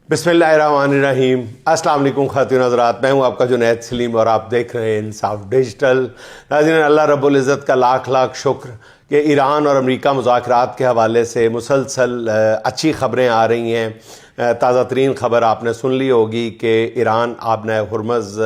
بسم اللہ الرحمن الرحیم۔ السلام علیکم خواتین حضرات، میں ہوں آپ کا جنید سلیم اور آپ دیکھ رہے ہیں انصاف ڈیجیٹل۔ ناظرین، اللہ رب العزت کا لاکھ لاکھ شکر کہ ایران اور امریکہ مذاکرات کے حوالے سے مسلسل اچھی خبریں آ رہی ہیں۔ تازہ ترین خبر آپ نے سن لی ہوگی کہ ایران آبِ ہرمز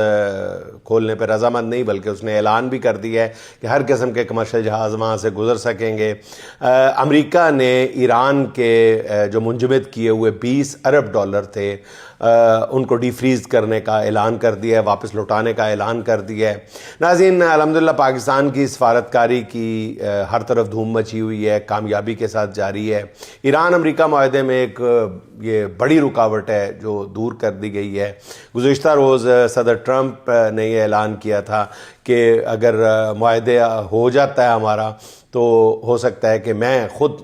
کھولنے پر رضامند نہیں، بلکہ اس نے اعلان بھی کر دیا ہے کہ ہر قسم کے کمرشل جہاز وہاں سے گزر سکیں گے۔ امریکہ نے ایران کے جو منجمد کیے ہوئے $20 ارب تھے ان کو ڈی فریز کرنے کا اعلان کر دیا ہے، واپس لوٹانے کا اعلان کر دیا ہے۔ ناظرین، الحمدللہ پاکستان کی سفارتکاری کی ہر طرف دھوم مچی ہوئی ہے، کامیابی کے ساتھ جاری ہے۔ ایران امریکہ معاہدے میں ایک یہ بڑی رکاوٹ ہے جو دور کر دی گئی ہے۔ گزشتہ روز صدر ٹرمپ نے یہ اعلان کیا تھا کہ اگر معاہدہ ہو جاتا ہے ہمارا تو ہو سکتا ہے کہ میں خود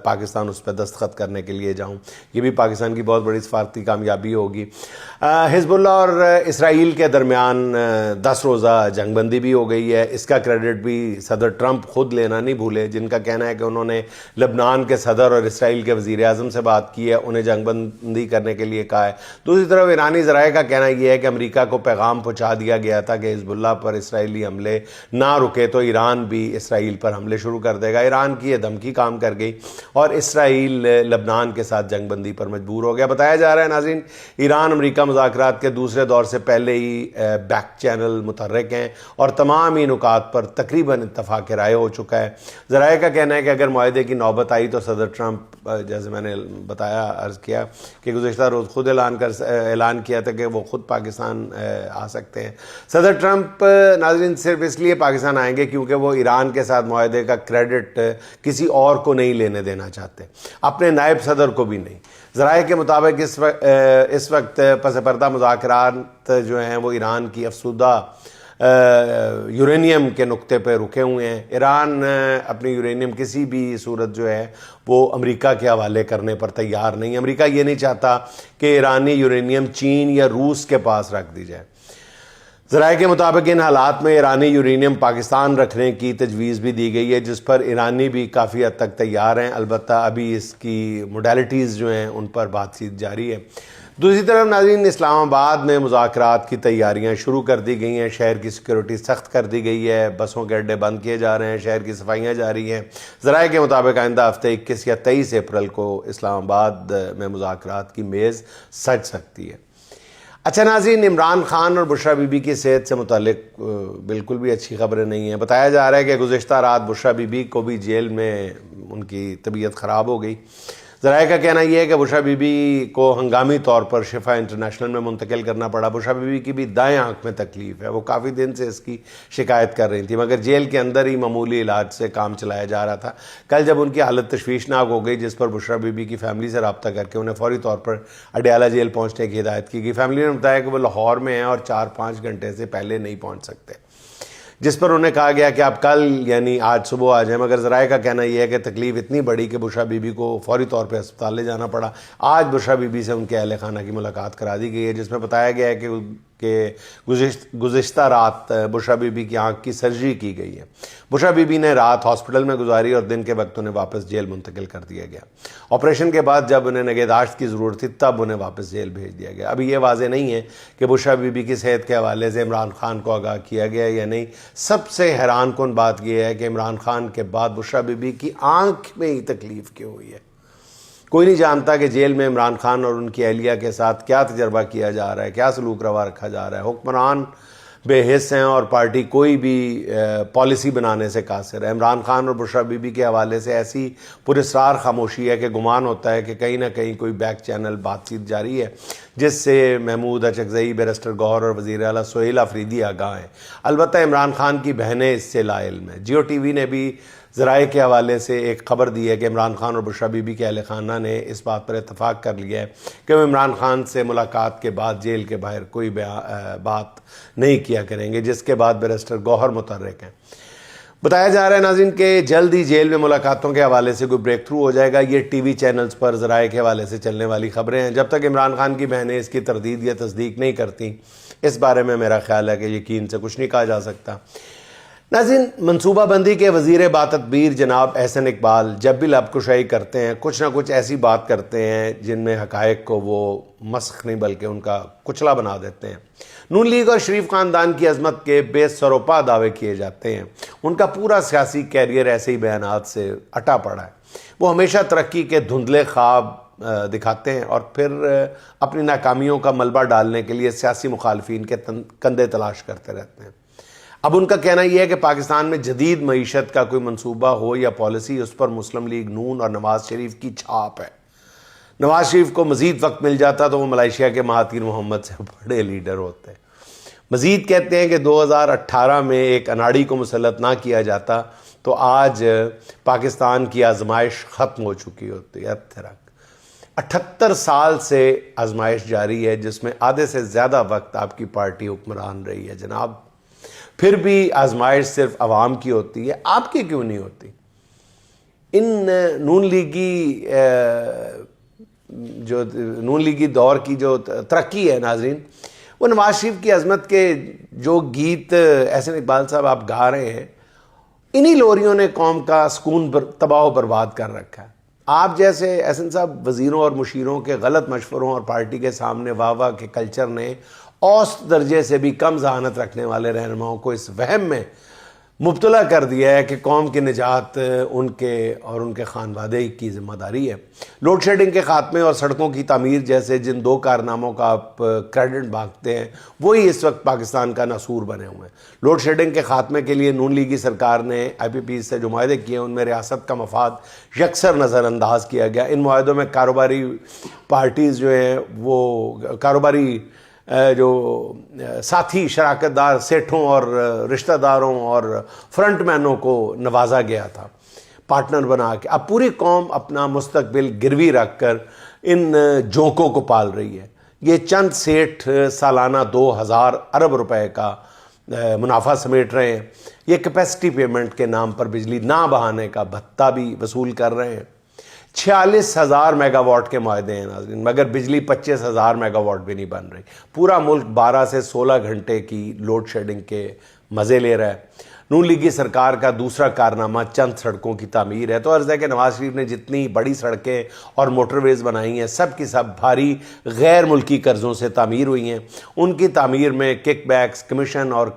پاکستان اس پہ دستخط کرنے کے لیے جاؤں۔ یہ بھی پاکستان کی بہت بڑی سفارتی کامیابی ہوگی۔ حزب اللہ اور اسرائیل کے درمیان 10 روزہ جنگ بندی بھی ہو گئی ہے۔ اس کا کریڈٹ بھی صدر ٹرمپ خود لینا نہیں بھولے، جن کا کہنا ہے کہ انہوں نے لبنان کے صدر اور اسرائیل کے وزیر اعظم سے بات کی ہے، انہیں جنگ بندی کرنے کے لیے کہا ہے۔ دوسری طرف ایرانی ذرائع کا کہنا یہ ہے کہ امریکہ کو پیغام پہنچا دیا گیا تھا کہ حزب اللہ پر اسرائیلی حملے نہ رکے تو ایران بھی اسرائیل پر حملے شروع کر دے گا۔ ایران کی یہ دھمکی کام کر گئی اور اسرائیل لبنان کے ساتھ جنگ بندی پر مجبور ہو گیا۔ بتایا جا رہا ہے ناظرین، ایران امریکہ مذاکرات کے دوسرے دور سے پہلے ہی بیک چینل متحرک ہیں اور تمام ہی نکات پر تقریباً اتفاق رائے ہو چکا ہے۔ ذرائع کا کہنا ہے کہ اگر معاہدے کی نوبت آئی تو صدر ٹرمپ، جیسے میں نے بتایا عرض کیا کہ گزشتہ روز خود اعلان کیا تھا کہ وہ خود پاکستان آ سکتے ہیں۔ صدر ٹرمپ ناظرین صرف اس لیے پاکستان آئیں گے کیونکہ وہ ایران کے ساتھ معاہدے کا کریڈٹ کسی اور کو نہیں لینے دینا چاہتے، اپنے نائب صدر کو بھی نہیں۔ ذرائع کے مطابق اس وقت پس پردہ مذاکرات جو ہیں وہ ایران کی افسودہ یورینیم کے نقطے پہ رکے ہوئے ہیں۔ ایران اپنی یورینیم کسی بھی صورت جو ہے وہ امریکہ کے حوالے کرنے پر تیار نہیں۔ امریکہ یہ نہیں چاہتا کہ ایرانی یورینیم چین یا روس کے پاس رکھ دی جائے۔ ذرائع کے مطابق ان حالات میں ایرانی یورینیم پاکستان رکھنے کی تجویز بھی دی گئی ہے، جس پر ایرانی بھی کافی حد تک تیار ہیں، البتہ ابھی اس کی موڈیلٹیز جو ہیں ان پر بات چیت جاری ہے۔ دوسری طرف ناظرین، اسلام آباد میں مذاکرات کی تیاریاں شروع کر دی گئی ہیں، شہر کی سیکورٹی سخت کر دی گئی ہے، بسوں کے اڈے بند کیے جا رہے ہیں، شہر کی صفائیاں جاری ہیں۔ ذرائع کے مطابق آئندہ ہفتے 21 یا 23 اپریل کو اسلام آباد میں مذاکرات کی میز سج سکتی ہے۔ اچھا ناظرین، عمران خان اور بشریٰ بی بی کی صحت سے متعلق بالکل بھی اچھی خبریں نہیں ہیں۔ بتایا جا رہا ہے کہ گزشتہ رات بشریٰ بی بی کو بھی جیل میں ان کی طبیعت خراب ہو گئی۔ ذرائع کا کہنا یہ ہے کہ بشریٰ بی بی کو ہنگامی طور پر شفا انٹرنیشنل میں منتقل کرنا پڑا۔ بشریٰ بی بی کی بھی دائیں آنکھ میں تکلیف ہے، وہ کافی دن سے اس کی شکایت کر رہی تھی، مگر جیل کے اندر ہی معمولی علاج سے کام چلایا جا رہا تھا۔ کل جب ان کی حالت تشویشناک ہو گئی، جس پر بشریٰ بی بی کی فیملی سے رابطہ کر کے انہیں فوری طور پر اڈیالہ جیل پہنچنے کی ہدایت کی گئی۔ فیملی نے بتایا کہ وہ لاہور میں ہیں اور 4-5 گھنٹے سے پہلے نہیں پہنچ سکتے، جس پر انہیں کہا گیا کہ آپ کل یعنی آج صبح آ جائیں، مگر ذرائع کا کہنا یہ ہے کہ تکلیف اتنی بڑی کہ بشریٰ بی بی کو فوری طور پہ ہسپتال لے جانا پڑا۔ آج بشریٰ بی بی سے ان کے اہل خانہ کی ملاقات کرا دی گئی ہے، جس میں بتایا گیا ہے کہ گزشتہ رات بشریٰ بی بی کی آنکھ کی سرجری کی گئی ہے۔ بشریٰ بی بی نے رات ہاسپٹل میں گزاری اور دن کے وقت انہیں واپس جیل منتقل کر دیا گیا۔ آپریشن کے بعد جب انہیں نگہداشت کی ضرورت تھی تب انہیں واپس جیل بھیج دیا گیا۔ ابھی یہ واضح نہیں ہے کہ بشریٰ بی بی کی صحت کے حوالے سے عمران خان کو آگاہ کیا گیا یا نہیں۔ سب سے حیران کن بات یہ ہے کہ عمران خان کے بعد بشریٰ بی بی کی آنکھ میں ہی تکلیف کیوں ہوئی ہے۔ کوئی نہیں جانتا کہ جیل میں عمران خان اور ان کی اہلیہ کے ساتھ کیا تجربہ کیا جا رہا ہے، کیا سلوک روا رکھا جا رہا ہے۔ حکمران بے حس ہیں اور پارٹی کوئی بھی پالیسی بنانے سے قاصر ہے۔ عمران خان اور بشریٰ بی بی کے حوالے سے ایسی پراسرار خاموشی ہے کہ گمان ہوتا ہے کہ کہیں نہ کہیں کوئی بیک چینل بات چیت جاری ہے، جس سے محمود اچکزئی، بیرسٹر گوہر اور وزیر اعلیٰ سہیل آفریدی آگاہ ہیں۔ البتہ عمران خان کی بہنیں اس سے لا علم ہیں۔ جیو ٹی وی نے بھی ذرائع کے حوالے سے ایک خبر دی ہے کہ عمران خان اور بشریٰ بی بی کے اہل خانہ نے اس بات پر اتفاق کر لیا ہے کہ وہ عمران خان سے ملاقات کے بعد جیل کے باہر کوئی بات نہیں کیا کریں گے، جس کے بعد بیرسٹر گوہر متحرک ہیں۔ بتایا جا رہا ہے ناظرین کہ جلد ہی جیل میں ملاقاتوں کے حوالے سے کوئی بریک تھرو ہو جائے گا۔ یہ ٹی وی چینلز پر ذرائع کے حوالے سے چلنے والی خبریں ہیں۔ جب تک عمران خان کی بہنیں اس کی تردید یا تصدیق نہیں کرتی، اس بارے میں میرا خیال ہے کہ یقین سے کچھ نہیں کہا جا سکتا۔ ناظرین، منصوبہ بندی کے وزیر باتدبیر جناب احسن اقبال جب بھی لب کشائی کرتے ہیں کچھ نہ کچھ ایسی بات کرتے ہیں جن میں حقائق کو وہ مسخ نہیں بلکہ ان کا کچلا بنا دیتے ہیں۔ نون لیگ اور شریف خاندان کی عظمت کے بے سروپا دعوے کیے جاتے ہیں۔ ان کا پورا سیاسی کیریئر ایسے ہی بیانات سے اٹا پڑا ہے۔ وہ ہمیشہ ترقی کے دھندلے خواب دکھاتے ہیں اور پھر اپنی ناکامیوں کا ملبہ ڈالنے کے لیے سیاسی مخالفین کے کندھے تلاش کرتے رہتے ہیں۔ اب ان کا کہنا یہ ہے کہ پاکستان میں جدید معیشت کا کوئی منصوبہ ہو یا پالیسی، اس پر مسلم لیگ نون اور نواز شریف کی چھاپ ہے۔ نواز شریف کو مزید وقت مل جاتا تو وہ ملائیشیا کے مہاتیر محمد سے بڑے لیڈر ہوتے۔ مزید کہتے ہیں کہ 2018 میں ایک اناڑی کو مسلط نہ کیا جاتا تو آج پاکستان کی آزمائش ختم ہو چکی ہوتی ہے۔ 78 سال سے آزمائش جاری ہے جس میں آدھے سے زیادہ وقت آپ کی پارٹی حکمران رہی ہے جناب، پھر بھی آزمائش صرف عوام کی ہوتی ہے، آپ کی کیوں نہیں ہوتی؟ ان نون لیگی دور کی جو ترقی ہے ناظرین، وہ نواز شریف کی عظمت کے جو گیت احسن اقبال صاحب آپ گا رہے ہیں، انہی لوریوں نے قوم کا سکون تباہ و برباد کر رکھا ہے۔ آپ جیسے احسن صاحب وزیروں اور مشیروں کے غلط مشوروں اور پارٹی کے سامنے واہ واہ کے کلچر نے اوسط درجے سے بھی کم ذہانت رکھنے والے رہنماؤں کو اس وہم میں مبتلا کر دیا ہے کہ قوم کی نجات ان کے اور ان کے خانوادے کی ذمہ داری ہے۔ لوڈ شیڈنگ کے خاتمے اور سڑکوں کی تعمیر جیسے جن دو کارناموں کا آپ کریڈٹ مانگتے ہیں وہی اس وقت پاکستان کا ناسور بنے ہوئے ہیں۔ لوڈ شیڈنگ کے خاتمے کے لیے نون لیگی سرکار نے آئی پی پی سے جو معاہدے کیے ان میں ریاست کا مفاد یکسر نظر انداز کیا گیا۔ ان معاہدوں میں کاروباری پارٹیز جو ہیں وہ کاروباری جو ساتھی شراکت دار سیٹھوں اور رشتہ داروں اور فرنٹ مینوں کو نوازا گیا تھا پارٹنر بنا کے۔ اب پوری قوم اپنا مستقبل گروی رکھ کر ان جوکوں کو پال رہی ہے۔ یہ چند سیٹھ سالانہ 2000 ارب روپے کا منافع سمیٹ رہے ہیں۔ یہ کیپیسٹی پیمنٹ کے نام پر بجلی نہ بہانے کا بھتہ بھی وصول کر رہے ہیں۔ 46,000 میگا واٹ کے معاہدے ہیں ناظرین، مگر بجلی 25,000 میگا واٹ بھی نہیں بن رہی۔ پورا ملک 12 سے 16 گھنٹے کی لوڈ شیڈنگ کے مزے لے رہا ہے۔ نون لیگی سرکار کا دوسرا کارنامہ چند سڑکوں کی تعمیر ہے۔ تو عرض ہے کہ نواز شریف نے جتنی بڑی سڑکیں اور موٹر ویز بنائی ہیں سب کی سب بھاری غیر ملکی قرضوں سے تعمیر ہوئی ہیں۔ ان کی تعمیر میں کک بیکس، کمیشن اور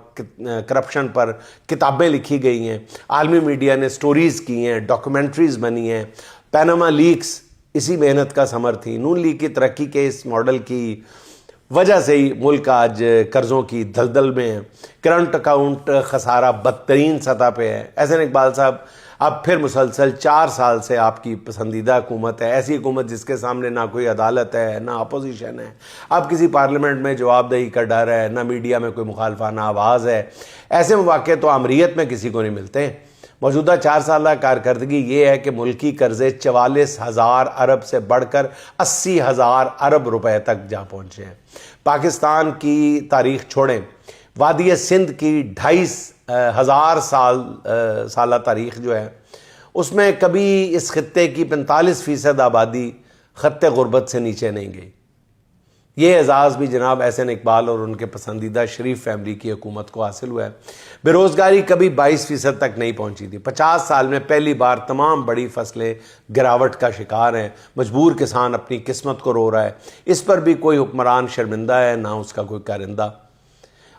کرپشن پر کتابیں لکھی گئی ہیں، عالمی میڈیا نے سٹوریز کی ہیں، ڈاکومنٹریز بنی ہیں۔ پیناما لیکس اسی محنت کا ثمر تھی۔ نون لیگ کی ترقی کے اس ماڈل کی وجہ سے ہی ملک آج قرضوں کی دلدل میں ہے۔ کرنٹ اکاؤنٹ خسارہ بدترین سطح پہ ہے۔ احسن اقبال صاحب، اب پھر مسلسل 4 سال سے آپ کی پسندیدہ حکومت ہے، ایسی حکومت جس کے سامنے نہ کوئی عدالت ہے نہ اپوزیشن ہے، اب کسی پارلیمنٹ میں جواب دہی کا ڈر ہے، نہ میڈیا میں کوئی مخالفانہ آواز ہے۔ ایسے مواقع تو آمریت میں کسی کو نہیں ملتے۔ موجودہ 4 سالہ کارکردگی یہ ہے کہ ملکی قرضے 44,000 ارب سے بڑھ کر 80,000 ارب روپے تک جا پہنچے ہیں۔ پاکستان کی تاریخ چھوڑیں، وادی سندھ کی 2,500 سالہ تاریخ جو ہے اس میں کبھی اس خطے کی 45% آبادی خط غربت سے نیچے نہیں گئی۔ یہ اعزاز بھی جناب احسن اقبال اور ان کے پسندیدہ شریف فیملی کی حکومت کو حاصل ہوا ہے۔ بے روزگاری کبھی 22% تک نہیں پہنچی تھی۔ 50 سال میں پہلی بار تمام بڑی فصلیں گراوٹ کا شکار ہیں۔ مجبور کسان اپنی قسمت کو رو رہا ہے، اس پر بھی کوئی حکمران شرمندہ ہے نہ اس کا کوئی کارندہ۔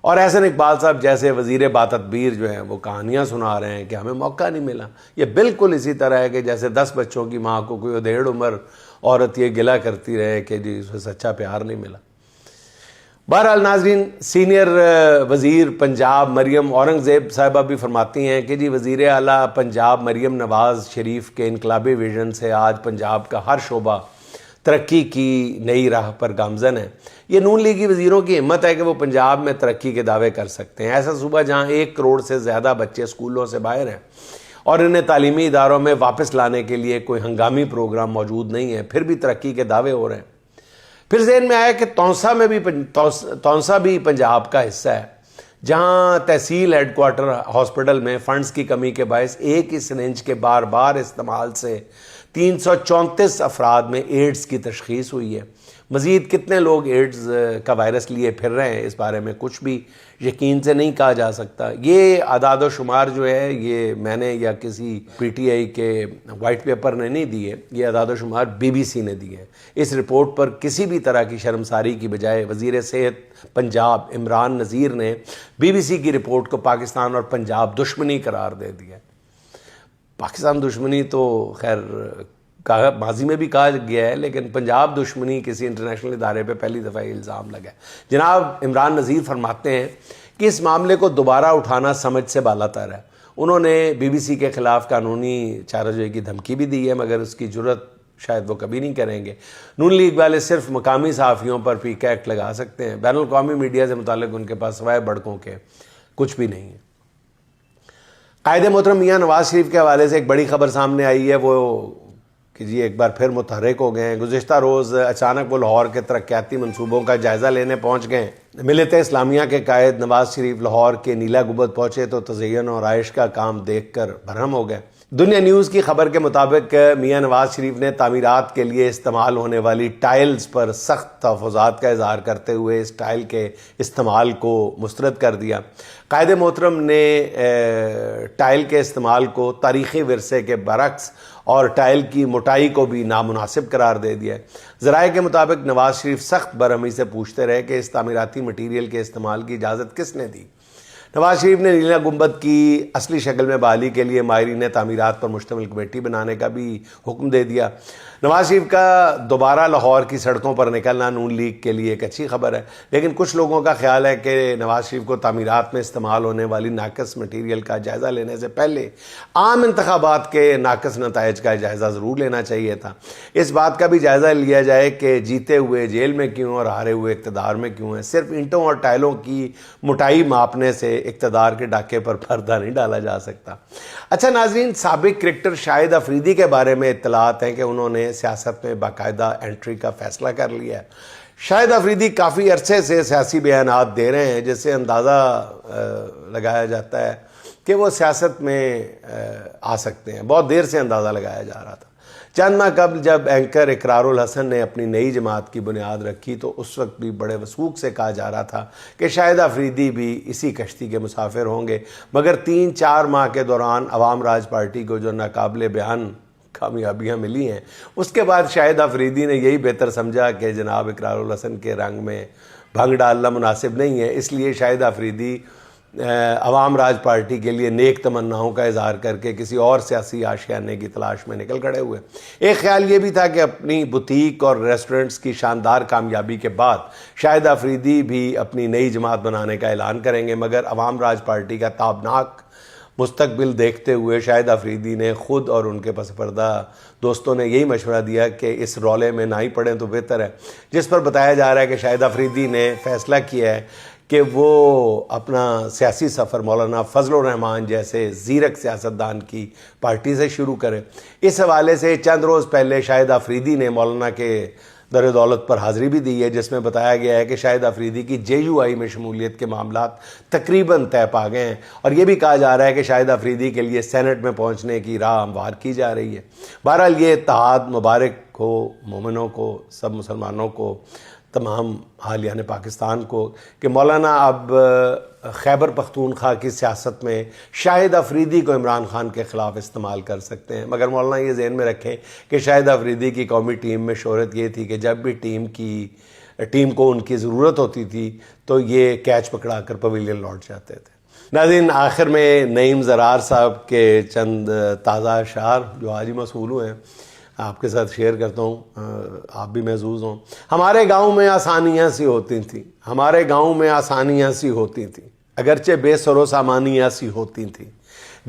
اور احسن اقبال صاحب جیسے وزیر باتدبیر جو ہیں وہ کہانیاں سنا رہے ہیں کہ ہمیں موقع نہیں ملا۔ یہ بالکل اسی طرح ہے کہ جیسے 10 بچوں کی ماں کو کوئی 1.5 عمر عورت یہ گلہ کرتی رہے کہ جی اسے سچا پیار نہیں ملا۔ بہرحال ناظرین، سینئر وزیر پنجاب مریم اورنگزیب صاحبہ بھی فرماتی ہیں کہ جی وزیر اعلیٰ پنجاب مریم نواز شریف کے انقلابی ویژن سے آج پنجاب کا ہر شعبہ ترقی کی نئی راہ پر گامزن ہے۔ یہ نون لیگی وزیروں کی ہمت ہے کہ وہ پنجاب میں ترقی کے دعوے کر سکتے ہیں۔ ایسا صوبہ جہاں 1 کروڑ سے زیادہ بچے اسکولوں سے باہر ہیں اور انہیں تعلیمی اداروں میں واپس لانے کے لیے کوئی ہنگامی پروگرام موجود نہیں ہے، پھر بھی ترقی کے دعوے ہو رہے ہیں۔ پھر ذہن میں آیا کہ تونسا بھی پنجاب کا حصہ ہے، جہاں تحصیل ہیڈ کوارٹر ہاسپٹل میں فنڈز کی کمی کے باعث ایک ہی سرنج کے بار بار استعمال سے 334 افراد میں ایڈز کی تشخیص ہوئی ہے۔ مزید کتنے لوگ ایڈز کا وائرس لیے پھر رہے ہیں اس بارے میں کچھ بھی یقین سے نہیں کہا جا سکتا۔ یہ اعداد و شمار جو ہے یہ میں نے یا کسی پی ٹی آئی کے وائٹ پیپر نے نہیں دیے، یہ اعداد و شمار بی بی سی نے دیے۔ اس رپورٹ پر کسی بھی طرح کی شرمساری کی بجائے وزیر صحت پنجاب عمران نذیر نے بی بی سی کی رپورٹ کو پاکستان اور پنجاب دشمنی قرار دے دیا۔ پاکستان دشمنی تو خیر ماضی میں بھی کہا گیا ہے، لیکن پنجاب دشمنی کسی انٹرنیشنل ادارے پہ پہلی دفعہ الزام لگا ہے۔ جناب عمران نذیر فرماتے ہیں کہ اس معاملے کو دوبارہ اٹھانا سمجھ سے بالاتر ہے۔ انہوں نے بی بی سی کے خلاف قانونی چارہ کی دھمکی بھی دی ہے، مگر اس کی جرت شاید وہ کبھی نہیں کریں گے۔ نون لیگ والے صرف مقامی صحافیوں پر پی کے ایکٹ لگا سکتے ہیں، بین الاقوامی میڈیا سے متعلق ان کے پاس سوائے بڑکوں کے کچھ بھی نہیں ہے۔ قائد محترم میاں نواز شریف کے حوالے سے ایک بڑی خبر سامنے آئی ہے، وہ کہ جی ایک بار پھر متحرک ہو گئے ہیں۔ گزشتہ روز اچانک وہ لاہور کے ترقیاتی منصوبوں کا جائزہ لینے پہنچ گئے۔ ملت اسلامیہ کے قائد نواز شریف لاہور کے نیلا گنبد پہنچے تو تزئین و آرائش کا کام دیکھ کر برہم ہو گئے۔ دنیا نیوز کی خبر کے مطابق میاں نواز شریف نے تعمیرات کے لیے استعمال ہونے والی ٹائلز پر سخت تحفظات کا اظہار کرتے ہوئے اس ٹائل کے استعمال کو مسترد کر دیا۔ قائد محترم نے ٹائل کے استعمال کو تاریخی ورثے کے برعکس اور ٹائل کی موٹائی کو بھی نامناسب قرار دے دیا ہے۔ ذرائع کے مطابق نواز شریف سخت برہمی سے پوچھتے رہے کہ اس تعمیراتی مٹیریل کے استعمال کی اجازت کس نے دی۔ نواز شریف نے نیلا گنبد کی اصلی شکل میں بحالی کے لیے ماہرین تعمیرات پر مشتمل کمیٹی بنانے کا بھی حکم دے دیا۔ نواز شریف کا دوبارہ لاہور کی سڑکوں پر نکلنا نون لیگ کے لیے ایک اچھی خبر ہے، لیکن کچھ لوگوں کا خیال ہے کہ نواز شریف کو تعمیرات میں استعمال ہونے والی ناقص مٹیریل کا جائزہ لینے سے پہلے عام انتخابات کے ناقص نتائج کا جائزہ ضرور لینا چاہیے تھا۔ اس بات کا بھی جائزہ لیا جائے کہ جیتے ہوئے جیل میں کیوں اور ہارے ہوئے اقتدار میں کیوں ہیں۔ صرف اینٹوں اور ٹائلوں کی موٹائی ماپنے سے اقتدار کے ڈاکے پر پردہ نہیں ڈالا جا سکتا۔ اچھا ناظرین، سابق کرکٹر شاہد افریدی کے بارے میں اطلاعات ہیں کہ انہوں نے سیاست میں باقاعدہ انٹری کا فیصلہ کر لیا ہے۔ شاہد افریدی کافی عرصے سے سیاسی بیانات دے رہے ہیں، جس سے اندازہ لگایا جاتا ہے کہ وہ سیاست میں آ سکتے ہیں۔ بہت دیر سے اندازہ لگایا جا رہا تھا۔ چند ماہ قبل جب اینکر اقرار الحسن نے اپنی نئی جماعت کی بنیاد رکھی تو اس وقت بھی بڑے وثوق سے کہا جا رہا تھا کہ شاہد افریدی بھی اسی کشتی کے مسافر ہوں گے، مگر 3-4 ماہ کے دوران عوام راج پارٹی کو جو ناقابل بیان کامیابیاں ملی ہیں، اس کے بعد شاہد افریدی نے یہی بہتر سمجھا کہ جناب اقرار الحسن کے رنگ میں بھنگ ڈالنا مناسب نہیں ہے، اس لیے شاہد افریدی عوام راج پارٹی کے لیے نیک تمناؤں کا اظہار کر کے کسی اور سیاسی آشیانے کی تلاش میں نکل کھڑے ہوئے۔ ایک خیال یہ بھی تھا کہ اپنی بوتیک اور ریسٹورنٹس کی شاندار کامیابی کے بعد شاہد افریدی بھی اپنی نئی جماعت بنانے کا اعلان کریں گے، مگر عوام راج پارٹی کا تابناک مستقبل دیکھتے ہوئے شاہد افریدی نے خود اور ان کے پس پردہ دوستوں نے یہی مشورہ دیا کہ اس رولے میں نہ ہی پڑیں تو بہتر ہے، جس پر بتایا جا رہا ہے کہ شاہد افریدی نے فیصلہ کیا ہے کہ وہ اپنا سیاسی سفر مولانا فضل الرحمان جیسے زیرک سیاستدان کی پارٹی سے شروع کرے۔ اس حوالے سے چند روز پہلے شاہد افریدی نے مولانا کے در دولت پر حاضری بھی دی ہے، جس میں بتایا گیا ہے کہ شاہد افریدی کی جے یو آئی میں شمولیت کے معاملات تقریباً طے پا گئے ہیں، اور یہ بھی کہا جا رہا ہے کہ شاہد افریدی کے لیے سینٹ میں پہنچنے کی راہ ہموار کی جا رہی ہے۔ بہرحال یہ اتحاد مبارک ہو مومنوں کو، سب مسلمانوں کو، تمام حالیان پاکستان کو، کہ مولانا اب خیبر پختونخوا کی سیاست میں شاہد افریدی کو عمران خان کے خلاف استعمال کر سکتے ہیں، مگر مولانا یہ ذہن میں رکھیں کہ شاہد افریدی کی قومی ٹیم میں شہرت یہ تھی کہ جب بھی ٹیم کو ان کی ضرورت ہوتی تھی تو یہ کیچ پکڑا کر پویلین لوٹ جاتے تھے۔ ناظرین، آخر میں نعیم زرار صاحب کے چند تازہ اشعار جو آج ہی موصول ہوئے ہیں آپ کے ساتھ شیئر کرتا ہوں، آپ بھی محظوظ ہوں۔ ہمارے گاؤں میں آسانیاں سی ہوتی تھیں، ہمارے گاؤں میں آسانیاں سی ہوتی تھیں، اگرچہ بے سر و سامانیاں سی ہوتی تھیں،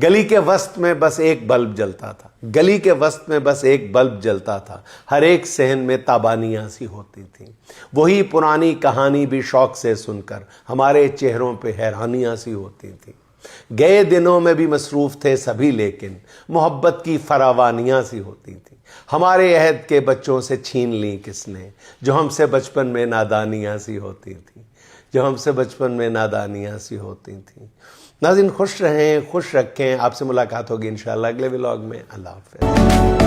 گلی کے وسط میں بس ایک بلب جلتا تھا، گلی کے وسط میں بس ایک بلب جلتا تھا، ہر ایک صحن میں تابانیاں سی ہوتی تھیں، وہی پرانی کہانی بھی شوق سے سن کر ہمارے چہروں پہ حیرانیاں سی ہوتی تھیں، گئے دنوں میں بھی مصروف تھے سبھی لیکن محبت کی فراوانیاں سی ہوتی تھیں، ہمارے عہد کے بچوں سے چھین لیں کس نے جو ہم سے بچپن میں نادانیاں سی ہوتی تھیں، جو ہم سے بچپن میں نادانیاں سی ہوتی تھیں۔ ناظرین، خوش رہیں، خوش رکھیں، آپ سے ملاقات ہوگی انشاءاللہ اگلے ولاگ میں۔ اللہ حافظ۔